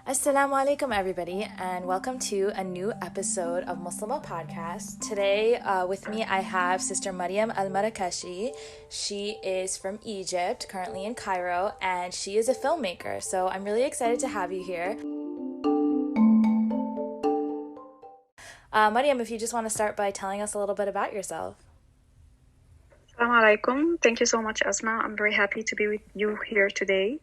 Assalamu alaikum, everybody, and welcome to a new episode of Muslimah Podcast. Today, with me, I have Sister Mariam El Marakeshy. She is from Egypt, currently in Cairo, and she is a filmmaker. So I'm really excited to have you here. Mariam, if you just want to start by telling us a little bit about yourself. Assalamu alaikum. Thank you so much, Asma. I'm very happy to be with you here today.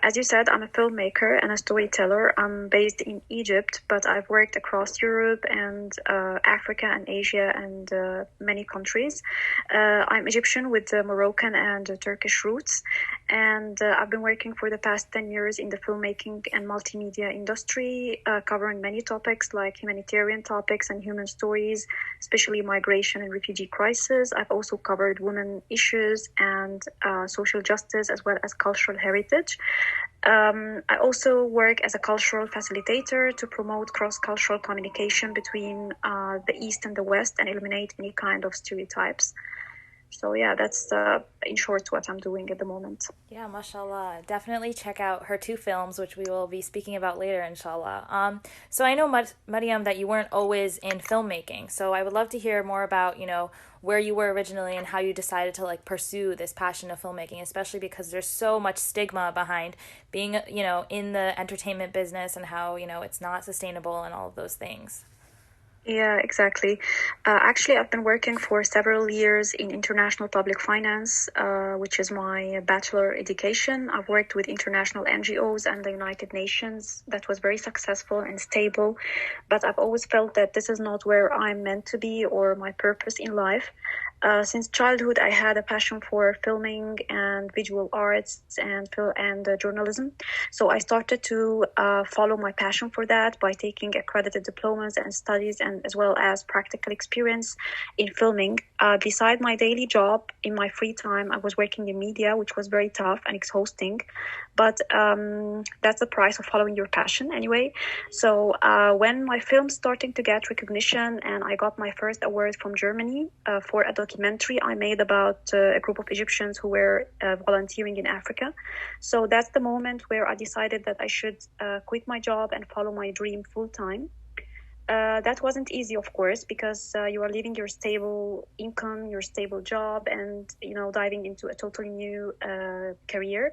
As you said, I'm a filmmaker and a storyteller. I'm based in Egypt, but I've worked across Europe and Africa and Asia and many countries. I'm Egyptian with Moroccan and Turkish roots, and I've been working for the past 10 years in the filmmaking and multimedia industry, covering many topics like humanitarian topics and human stories, especially migration and refugee crisis. I've also covered women issues and social justice, as well as cultural heritage. I also work as a cultural facilitator to promote cross-cultural communication between the East and the West and eliminate any kind of stereotypes. So yeah, that's in short what I'm doing at the moment. Yeah, mashallah. Definitely check out her two films, which we will be speaking about later, inshallah. So I know, Mariam, that you weren't always in filmmaking. So I would love to hear more about, where you were originally and how you decided to pursue this passion of filmmaking, especially because there's so much stigma behind being, in the entertainment business and how, it's not sustainable and all of those things. Yeah, exactly. Actually, I've been working for several years in international public finance, which is my bachelor education. I've worked with international NGOs and the United Nations. That was very successful and stable. But I've always felt that this is not where I'm meant to be or my purpose in life. Since childhood, I had a passion for filming and visual arts and journalism. So I started to follow my passion for that by taking accredited diplomas and studies, and as well as practical experience in filming. Beside my daily job, in my free time, I was working in media, which was very tough and exhausting. But that's the price of following your passion anyway. So when my film starting to get recognition and I got my first award from Germany for a documentary I made about a group of Egyptians who were volunteering in Africa. So that's the moment where I decided that I should quit my job and follow my dream full time. That wasn't easy, of course, because you are leaving your stable income, your stable job, and diving into a totally new career.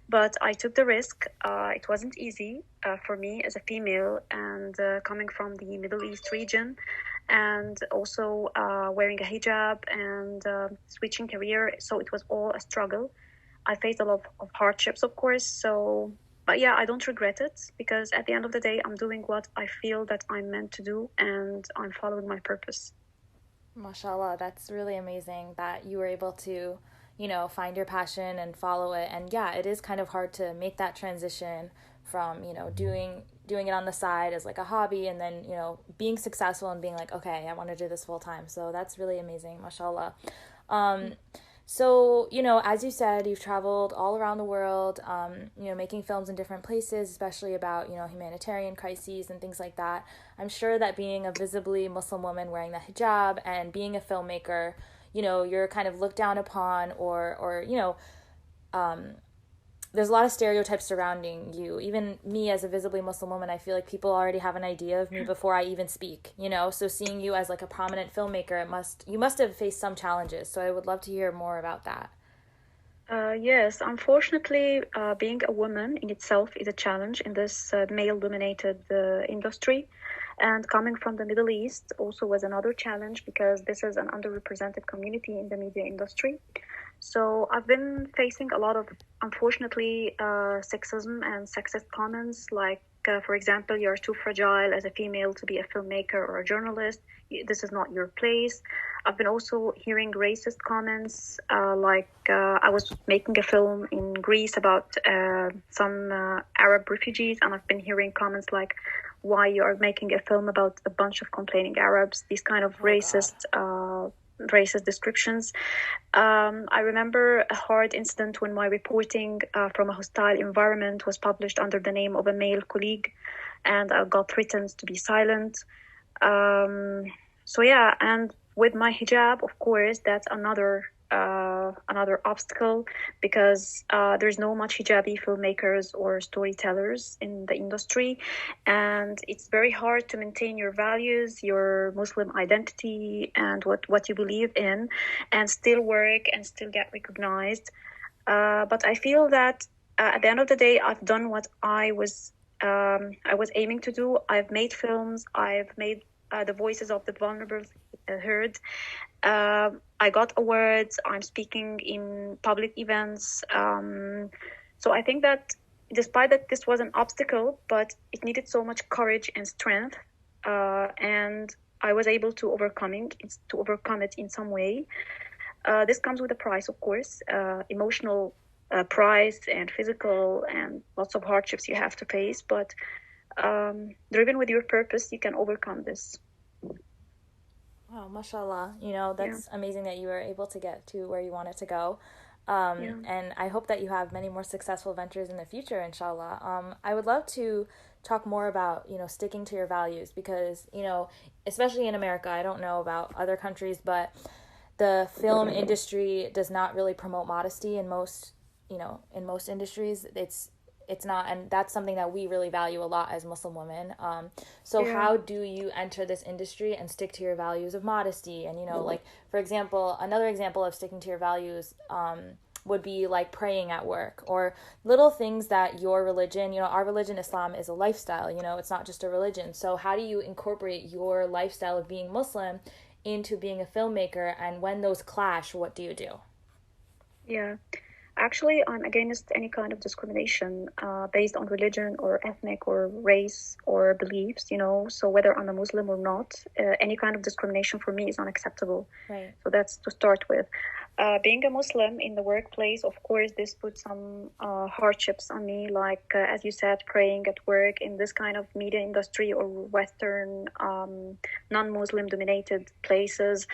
But I took the risk. It wasn't easy for me as a female and coming from the Middle East region, and also wearing a hijab and switching career. So it was all a struggle. I faced a lot of hardships, of course. But yeah, I don't regret it because at the end of the day, I'm doing what I feel that I'm meant to do and I'm following my purpose. Mashallah, that's really amazing that you were able to, find your passion and follow it. And yeah, it is kind of hard to make that transition from, doing it on the side as like a hobby and then, being successful and being like, okay, I want to do this full time. So that's really amazing, mashallah. So, as you said, you've traveled all around the world, making films in different places, especially about, humanitarian crises and things like that. I'm sure that being a visibly Muslim woman wearing the hijab and being a filmmaker, you're kind of looked down upon or there's a lot of stereotypes surrounding you. Even me as a visibly Muslim woman, I feel like people already have an idea of me before I even speak, So seeing you as like a prominent filmmaker, you must have faced some challenges. So I would love to hear more about that. Yes, unfortunately, being a woman in itself is a challenge in this male-dominated industry. And coming from the Middle East also was another challenge because this is an underrepresented community in the media industry. So I've been facing a lot of, unfortunately, sexism and sexist comments like, for example, you're too fragile as a female to be a filmmaker or a journalist. This is not your place. I've been also hearing racist comments like I was making a film in Greece about some Arab refugees, and I've been hearing comments like, why you are making a film about a bunch of complaining Arabs, these kind of racist descriptions. I remember a hard incident when my reporting from a hostile environment was published under the name of a male colleague, and I got threatened to be silent. So yeah, and with my hijab, of course, that's another another obstacle because there's no much hijabi filmmakers or storytellers in the industry, and it's very hard to maintain your values, your Muslim identity, and what you believe in, and still work and still get recognized. But I feel that at the end of the day, I've done what I was aiming to do. I've made films. I've made the voices of the vulnerable heard. I got awards. I'm speaking in public events. So I think that despite that this was an obstacle, but it needed so much courage and strength, and I was able to overcome it in some way. This comes with a price, of course, emotional price and physical and lots of hardships you have to face. But driven with your purpose, you can overcome this. Wow, mashallah. That's amazing that you were able to get to where you wanted to go. Yeah. And I hope that you have many more successful ventures in the future, inshallah. I would love to talk more about, sticking to your values because, especially in America, I don't know about other countries, but the film industry does not really promote modesty in most industries. It's not, and that's something that we really value a lot as Muslim women. So how do you enter this industry and stick to your values of modesty? And, like, for example, another example of sticking to your values would be like praying at work or little things that your religion, our religion, Islam, is a lifestyle, it's not just a religion. So how do you incorporate your lifestyle of being Muslim into being a filmmaker? And when those clash, what do you do? Yeah. Actually, I'm against any kind of discrimination based on religion or ethnic or race or beliefs, So whether I'm a Muslim or not, any kind of discrimination for me is unacceptable. Right. So that's to start with. Being a Muslim in the workplace, of course, this puts some hardships on me, like, as you said, praying at work in this kind of media industry or Western non-Muslim dominated places.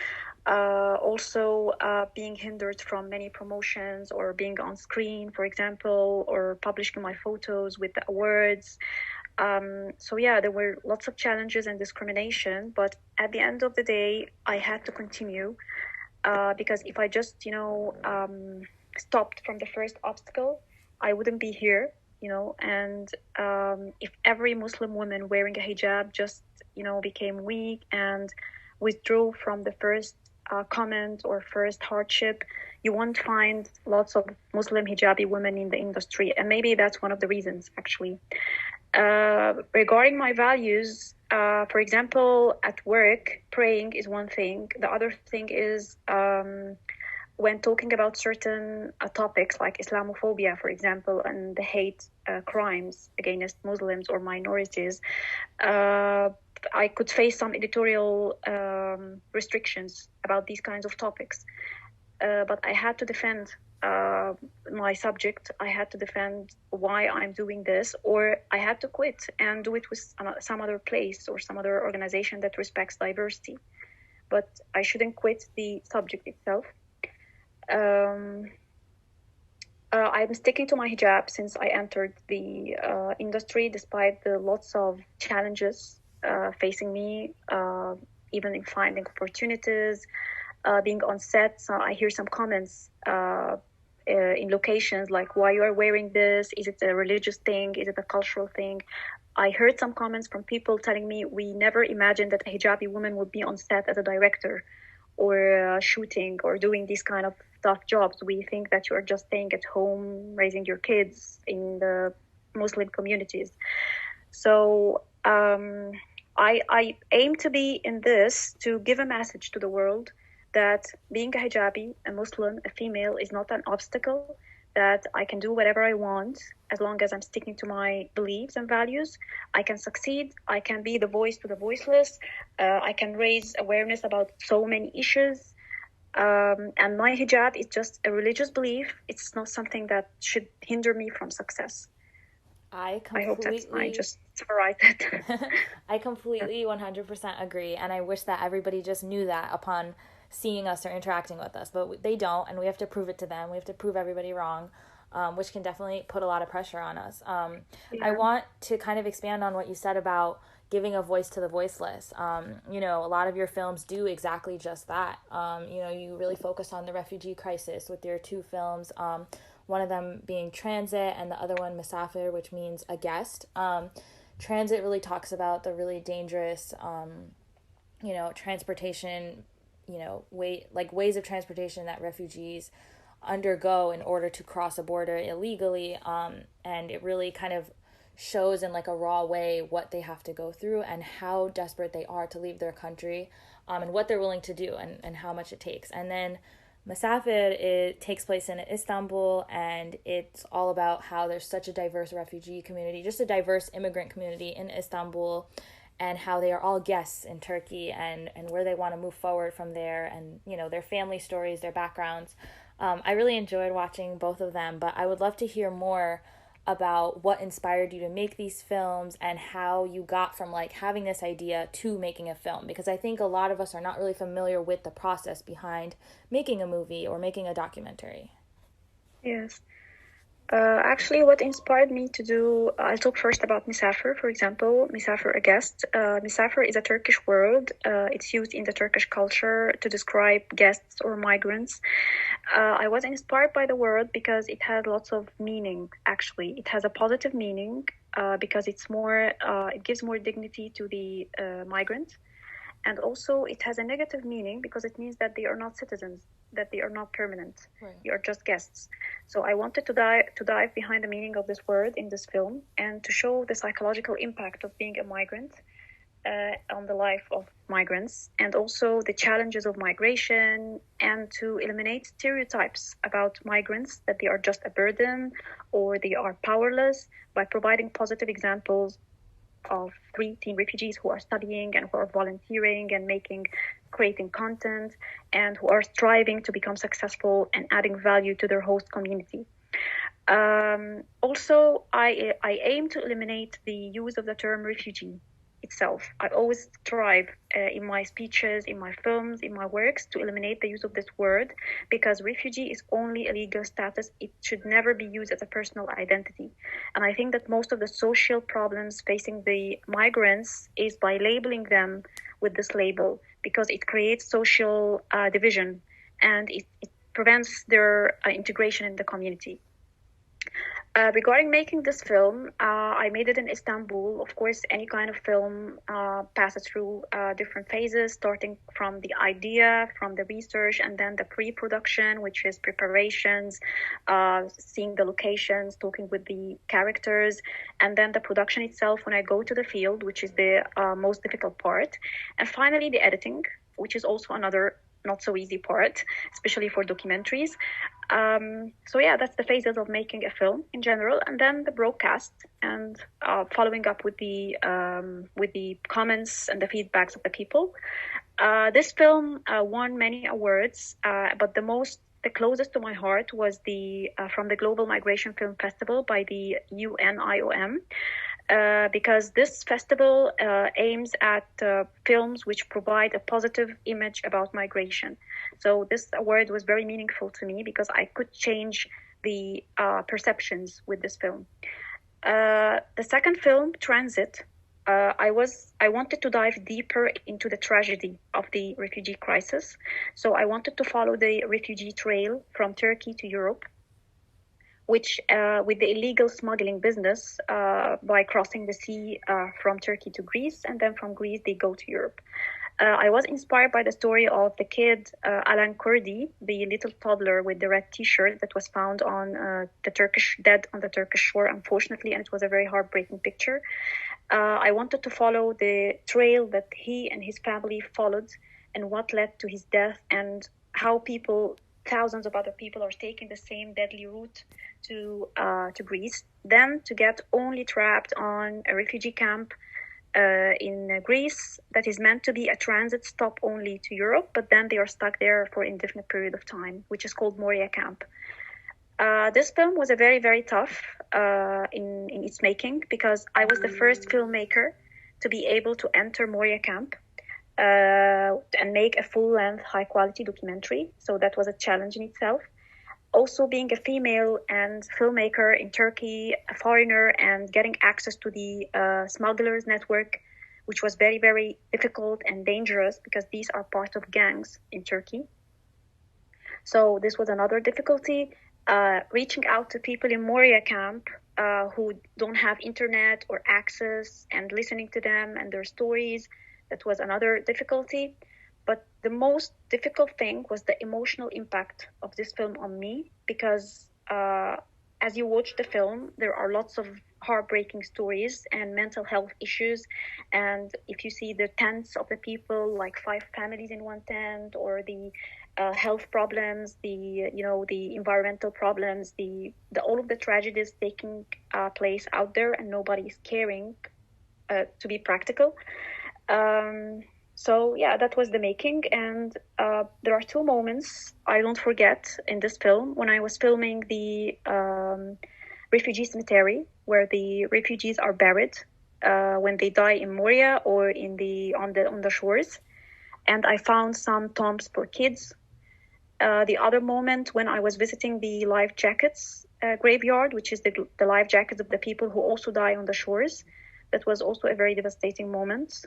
Also being hindered from many promotions or being on screen, for example, or publishing my photos with the awards. So there were lots of challenges and discrimination, but at the end of the day, I had to continue because if I just, stopped from the first obstacle, I wouldn't be here, and if every Muslim woman wearing a hijab just, became weak and withdrew from the first comment or first hardship, you won't find lots of Muslim hijabi women in the industry. And maybe that's one of the reasons, actually. Regarding my values, for example, at work, praying is one thing. The other thing is when talking about certain topics like Islamophobia, for example, and the hate crimes against Muslims or minorities, I could face some editorial restrictions about these kinds of topics. But I had to defend my subject. I had to defend why I'm doing this, or I had to quit and do it with some other place or some other organization that respects diversity. But I shouldn't quit the subject itself. I'm sticking to my hijab since I entered the industry, despite the lots of challenges facing me, even in finding opportunities, being on set. So I hear some comments in locations like, why you are wearing this? Is it a religious thing? Is it a cultural thing? I heard some comments from people telling me, we never imagined that a hijabi woman would be on set as a director or shooting or doing these kind of tough jobs. We think that you are just staying at home, raising your kids in the Muslim communities. So I aim to be in this to give a message to the world that being a hijabi, a Muslim, a female, is not an obstacle, that I can do whatever I want as long as I'm sticking to my beliefs and values. I can succeed. I can be the voice to the voiceless. I can raise awareness about so many issues. And my hijab is just a religious belief. It's not something that should hinder me from success. I hope that I just summarized it. I completely 100% agree. And I wish that everybody just knew that upon seeing us or interacting with us, but they don't, and we have to prove it to them. We have to prove everybody wrong, which can definitely put a lot of pressure on us. I want to kind of expand on what you said about giving a voice to the voiceless. A lot of your films do exactly just that. You really focus on the refugee crisis with your two films, one of them being Transit and the other one Musafir, which means a guest. Transit really talks about the really dangerous, transportation, ways of transportation that refugees undergo in order to cross a border illegally. And it really kind of shows in like a raw way what they have to go through and how desperate they are to leave their country, and what they're willing to do, and how much it takes. And then Musafir, it takes place in Istanbul, and it's all about how there's such a diverse refugee community, just a diverse immigrant community in Istanbul, and how they are all guests in Turkey, and where they want to move forward from there, and their family stories, their backgrounds. I really enjoyed watching both of them, but I would love to hear more about what inspired you to make these films and how you got from like having this idea to making a film, because I think a lot of us are not really familiar with the process behind making a movie or making a documentary. Yes. Actually, what inspired me to do, I'll talk first about Misafir, for example. Misafir, a guest. Misafir is a Turkish word. It's used in the Turkish culture to describe guests or migrants. I was inspired by the word because it has lots of meaning, actually. It has a positive meaning because it gives more dignity to the migrant. And also it has a negative meaning because it means that they are not citizens, that they are not permanent. Right. They are just guests. So I wanted to dive behind the meaning of this word in this film and to show the psychological impact of being a migrant on the life of migrants, and also the challenges of migration, and to eliminate stereotypes about migrants, that they are just a burden or they are powerless, by providing positive examples of 3 teen refugees who are studying and who are volunteering and creating content, and who are striving to become successful and adding value to their host community. Also, I aim to eliminate the use of the term refugee itself. I always strive in my speeches, in my films, in my works, to eliminate the use of this word, because refugee is only a legal status. It should never be used as a personal identity. And I think that most of the social problems facing the migrants is by labeling them with this label, because it creates social division, and it prevents their integration in the community. Regarding making this film, I made it in Istanbul. Of course, any kind of film passes through different phases, starting from the idea, from the research, and then the pre-production, which is preparations, seeing the locations, talking with the characters, and then the production itself when I go to the field, which is the most difficult part. And finally, the editing, which is also another not so easy part, especially for documentaries. So yeah, that's the phases of making a film in general, and then the broadcast, and following up with the comments and the feedbacks of the people. This film won many awards, but the closest to my heart was from the Global Migration Film Festival by the UNIOM. Because this festival aims at films which provide a positive image about migration. So this award was very meaningful to me because I could change the perceptions with this film. The second film, Transit, I wanted to dive deeper into the tragedy of the refugee crisis. So I wanted to follow the refugee trail from Turkey to Europe, which with the illegal smuggling business by crossing the sea from Turkey to Greece, and then from Greece they go to Europe. I was inspired by the story of the kid Alan Kurdi, the little toddler with the red T-shirt that was found on dead on the Turkish shore, unfortunately, and it was a very heartbreaking picture. I wanted to follow the trail that he and his family followed, and what led to his death, and how thousands of other people are taking the same deadly route to Greece, then to get only trapped on a refugee camp in Greece that is meant to be a transit stop only to Europe, but then they are stuck there for an indefinite period of time, which is called Moria camp. This film was a very, very tough in its making, because I was the first filmmaker to be able to enter Moria camp and make a full-length, high-quality documentary. So that was a challenge in itself. Also, being a female and filmmaker in Turkey, a foreigner, and getting access to the smugglers network which was very, very difficult and dangerous because these are part of gangs in Turkey. So this was another difficulty. Reaching out to people in Moria camp who don't have internet or access and listening to them and their stories, that was another difficulty. But the most difficult thing was the emotional impact of this film on me, because as you watch the film, there are lots of heartbreaking stories and mental health issues. And if you see the tents of the people, like 5 families in one tent, or the health problems, the environmental problems, the all of the tragedies taking place out there, and nobody is caring, to be practical. So yeah, that was the making. And there are 2 moments I don't forget in this film. When I was filming the refugee cemetery, where the refugees are buried when they die in Moria or on the shores, and I found some tombs for kids. The other moment, when I was visiting the life jackets graveyard, which is the life jackets of the people who also die on the shores, that was also a very devastating moment.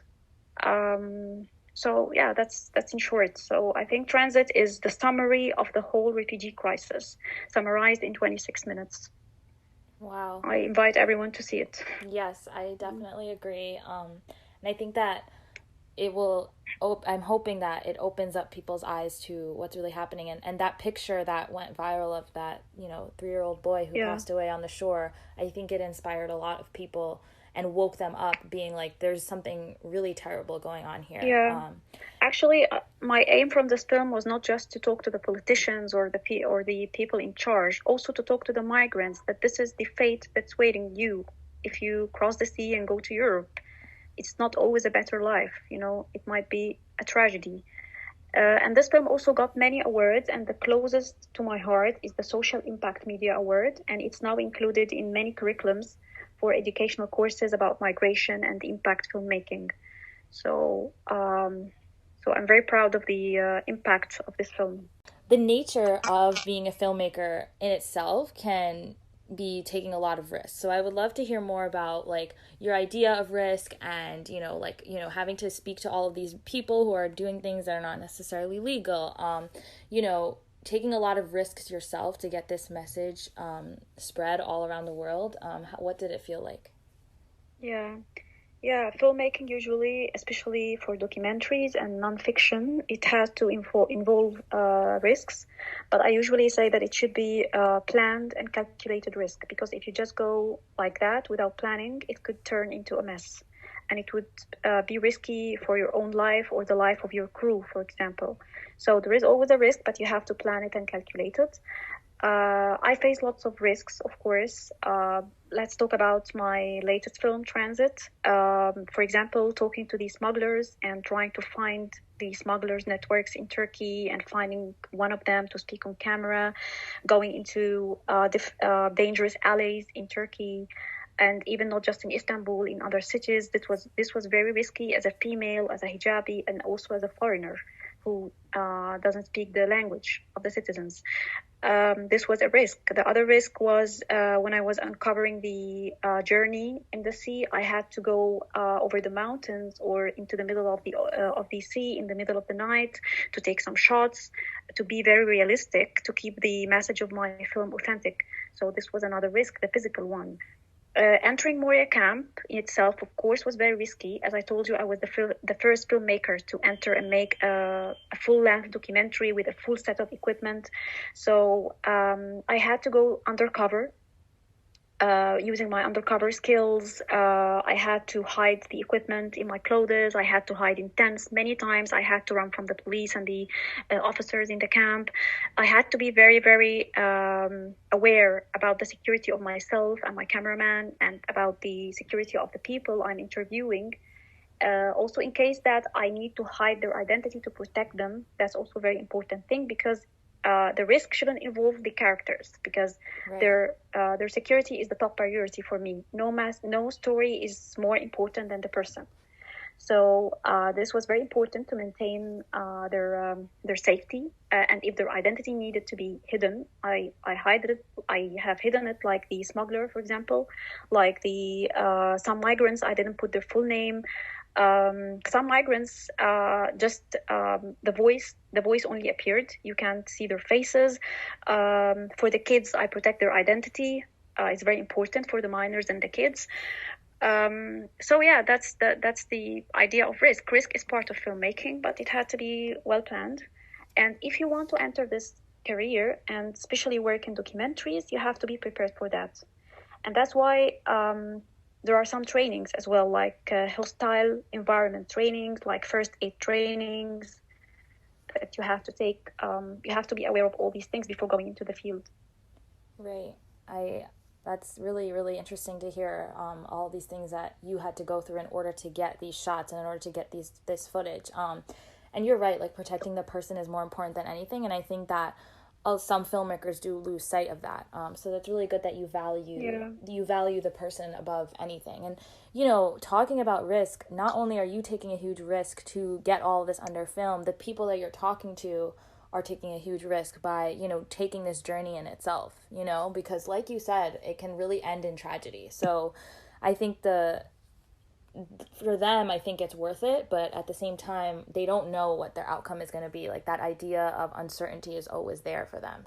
So yeah, that's in short. So I think Transit is the summary of the whole refugee crisis, summarized in 26 minutes. Wow. I invite everyone to see it. Yes, I definitely agree. And I think that it will, I'm hoping that it opens up people's eyes to what's really happening. And that picture that went viral of that, 3-year-old boy who passed away on the shore, I think it inspired a lot of people and woke them up, being like, there's something really terrible going on here. Yeah. Actually, my aim from this film was not just to talk to the politicians or the people in charge, also to talk to the migrants, that this is the fate that's waiting you if you cross the sea and go to Europe. It's not always a better life, it might be a tragedy. And this film also got many awards, and the closest to my heart is the Social Impact Media Award, and it's now included in many curriculums for educational courses about migration and impact filmmaking. So I'm very proud of the impact of this film. The nature of being a filmmaker in itself can be taking a lot of risks. So I would love to hear more about your idea of risk, and having to speak to all of these people who are doing things that are not necessarily legal. Taking a lot of risks yourself to get this message spread all around the world. What did it feel like? Yeah, filmmaking usually, especially for documentaries and nonfiction, it has to involve risks. But I usually say that it should be planned and calculated risk, because if you just go like that without planning, it could turn into a mess. And it would be risky for your own life or the life of your crew, for example. So there is always a risk, but you have to plan it and calculate it. I face lots of risks, of course. Let's talk about my latest film, Transit. For example, talking to the smugglers and trying to find the smugglers' networks in Turkey and finding one of them to speak on camera, going into dangerous alleys in Turkey, and even not just in Istanbul, in other cities. This was very risky as a female, as a hijabi, and also as a foreigner who doesn't speak the language of the citizens. This was a risk. The other risk was when I was uncovering the journey in the sea, I had to go over the mountains or into the middle of the sea in the middle of the night to take some shots, to be very realistic, to keep the message of my film authentic. So this was another risk, the physical one. Entering Moria camp itself, of course, was very risky. As I told you, I was the first filmmaker to enter and make a full-length documentary with a full set of equipment. So I had to go undercover. Using my undercover skills, I had to hide the equipment in my clothes. I had to hide in tents many times. I had to run from the police and the officers in the camp. I had to be very, very aware about the security of myself and my cameraman, and about the security of the people I'm interviewing. Also, in case that I need to hide their identity to protect them, that's also a very important thing, because the risk shouldn't involve the characters, because right. Their security is the top priority for me. No story is more important than the person. So this was very important to maintain their safety, and if their identity needed to be hidden, I hide it. I have hidden it, like the smuggler, for example, like the some migrants. I didn't put their full name. Some migrants the voice only appeared. You can't see their faces. For the kids, I protect their identity. It's very important for the minors and the kids. So yeah, that's the idea of risk. Risk is part of filmmaking, but it had to be well planned. And if you want to enter this career and especially work in documentaries, you have to be prepared for that. And that's why there are some trainings as well, like hostile environment trainings, like first aid trainings that you have to take. You have to be aware of all these things before going into the field. Right. That's really, really interesting to hear all these things that you had to go through in order to get these shots and in order to get this footage. And you're right, like protecting the person is more important than anything. And I think that some filmmakers do lose sight of that. So that's really good that you value the person above anything. And, you know, talking about risk, not only are you taking a huge risk to get all of this under film, the people that you're talking to are taking a huge risk by, you know, taking this journey in itself, you know, because like you said, it can really end in tragedy. So I think for them, I think it's worth it, but at the same time, they don't know what their outcome is going to be. Like that idea of uncertainty is always there for them.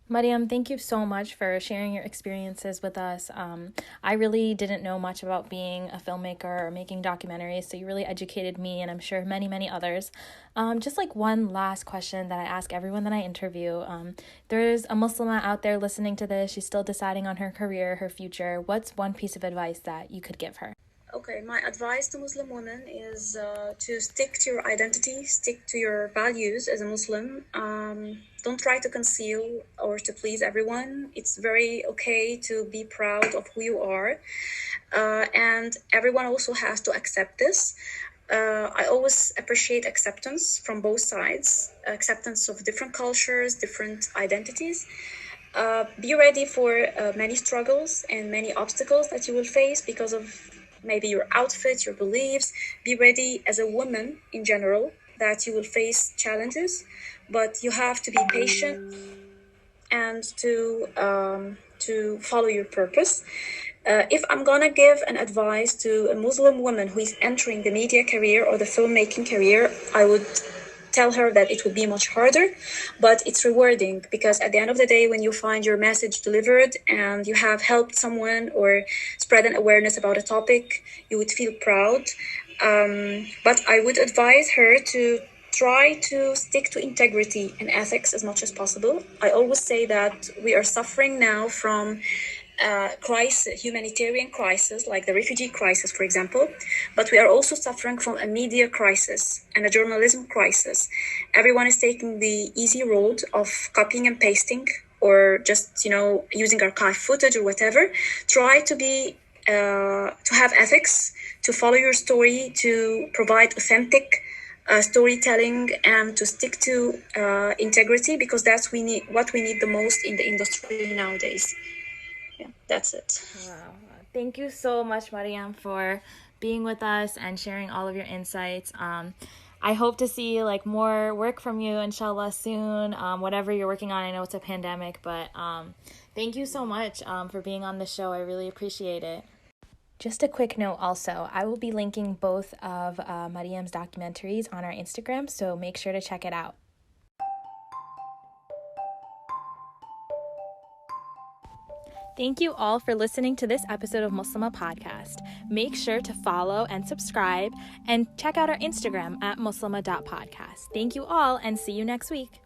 Mariam, thank you so much for sharing your experiences with us. I really didn't know much about being a filmmaker or making documentaries, so you really educated me and I'm sure many, many others. Just like one last question that I ask everyone that I interview. There's a Muslimah out there listening to this. She's still deciding on her career, her future. What's one piece of advice that you could give her? Okay, my advice to Muslim women is to stick to your identity, stick to your values as a Muslim. Don't try to conceal or to please everyone. It's very okay to be proud of who you are. And everyone also has to accept this. I always appreciate acceptance from both sides, acceptance of different cultures, different identities. Be ready for many struggles and many obstacles that you will face because of maybe your outfit, your beliefs. Be ready as a woman in general that you will face challenges, but you have to be patient and to follow your purpose. If I'm gonna give an advice to a Muslim woman who is entering the media career or the filmmaking career, I would tell her that it would be much harder, but it's rewarding because at the end of the day, when you find your message delivered and you have helped someone or spread an awareness about a topic, you would feel proud. But I would advise her to try to stick to integrity and ethics as much as possible. I always say that we are suffering now from humanitarian crisis, like the refugee crisis, for example, but we are also suffering from a media crisis and a journalism crisis. Everyone is taking the easy road of copying and pasting or just, using archive footage or whatever. Try to be to have ethics, to follow your story, to provide authentic storytelling, and to stick to integrity, because that's what we need the most in the industry nowadays. Yeah, that's it. Wow. Thank you so much, Mariam, for being with us and sharing all of your insights. I hope to see more work from you, inshallah, soon. Whatever you're working on, I know it's a pandemic, but thank you so much for being on the show. I really appreciate it. Just a quick note also, I will be linking both of Mariam's documentaries on our Instagram, so make sure to check it out. Thank you all for listening to this episode of Muslimah Podcast. Make sure to follow and subscribe and check out our Instagram at muslimah.podcast. Thank you all and see you next week.